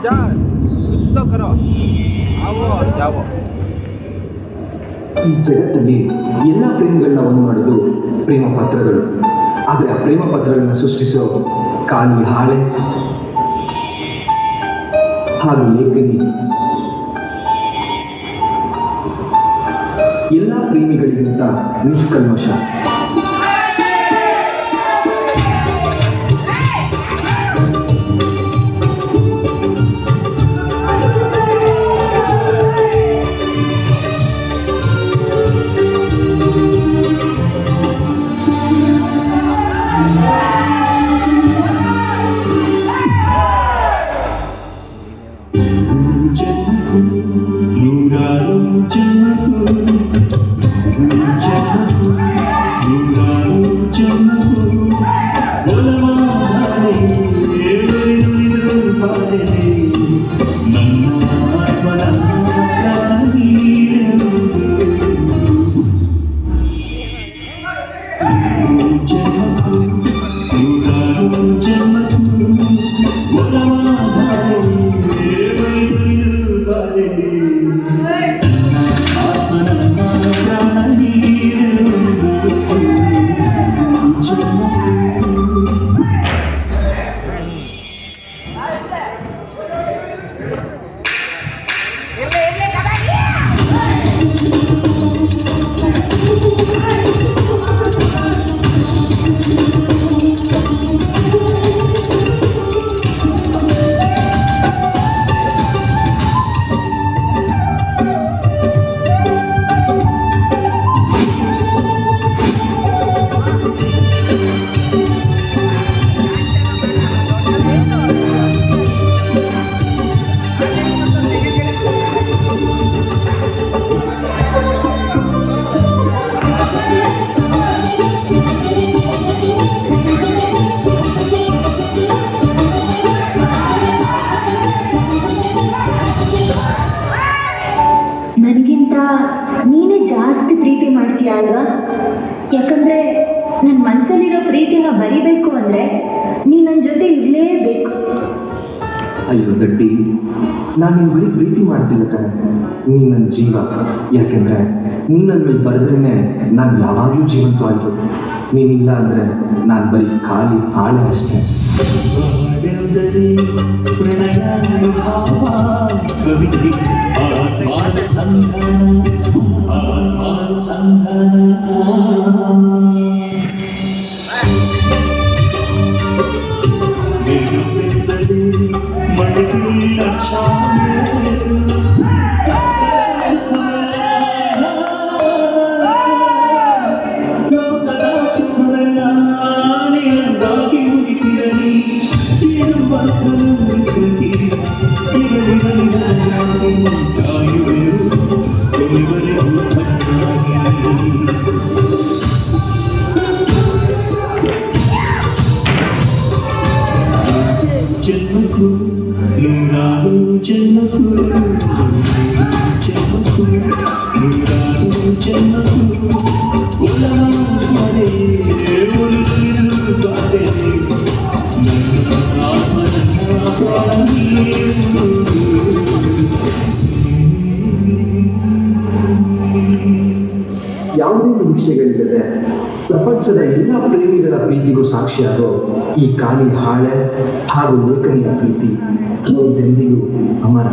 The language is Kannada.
जा कुछ तो करो आओ जाओ ಈ ಜಗತ್ತಲ್ಲಿ ಎಲ್ಲ ಪ್ರೇಮಗಳನ್ನ ಒಂದು ಮಾಡೋದು ಪ್ರೇಮ ಪತ್ರಗಳು. ಆದರೆ ಆ ಪ್ರೇಮ ಪತ್ರಗಳನ್ನ ಸೃಷ್ಟಿಸೋ ಖಾಲಿ ಹಾಳೆ ಹಾಗೂ ಲೇಖನಿ ಎಲ್ಲ ಪ್ರೇಮಿಗಳಿಗಿಂತ ನಿಷ್ಕಲ್ಮಶ. ನನಗಿಂತ ನೀನೇ ಜಾಸ್ತಿ ಪ್ರೀತಿ ಮಾಡ್ತೀಯ ಅಲ್ವಾ? ಯಾಕಂದರೆ ನನ್ನ ಮನಸ್ಸಲ್ಲಿರೋ ಪ್ರೀತಿನ ಬರಿಬೇಕು ಅಂದರೆ ನೀನು ನನ್ನ ಜೊತೆ ಇರಲೇಬೇಕು. ಅಯ್ಯೋ ದಡ್ಡಿ, ನಾನು ನಿನ್ನ ಬರೀ ಪ್ರೀತಿ ಮಾಡ್ತಿಲ್ಲ ಕಣೆ, ನೀನು ನನ್ನ ಜೀವ. ಯಾಕೆಂದರೆ ನೀನು ನನ್ನ ಮೇಲೆ ಬರೆದ್ರೇ ನಾನು ಯಾವಾಗಲೂ ಜೀವಂತವಾಗಿರೋದು. ನೀನಿಲ್ಲ ಅಂದರೆ ನಾನು ಬರೀ ಖಾಲಿ ಹಾಳೆ ಅಷ್ಟೇ. ಜನ್ಮಕ್ಕೂ ನೂರಾರು ಜನ್ಮಕ್ಕೂ ಜನ್ಮಕ್ಕೂ ನೂರಾರು ಜನ್ಮಕ್ಕೂ ಒಳಮಾಡೆ ಒಲಿದಿರುತ್ತಾರೆ ನನ್ನ ಆತ್ಮನ ಪ್ರಾಣಿಯು. ಯಾವುದೇ ನಿರೀಕ್ಷೆಗಳಿಲ್ಲದೆ ಪ್ರಪಂಚದ ಎಲ್ಲ ಪ್ರೇಮಿಗಳ ಪ್ರೀತಿಗೂ ಸಾಕ್ಷಿಯಾಗೋ ಈ ಖಾಲಿ ಹಾಳೆ ಹಾಗೂ ಲೇಖನಿಯ ಪ್ರೀತಿ ಎಂದಿಗೂ ಅಮರ.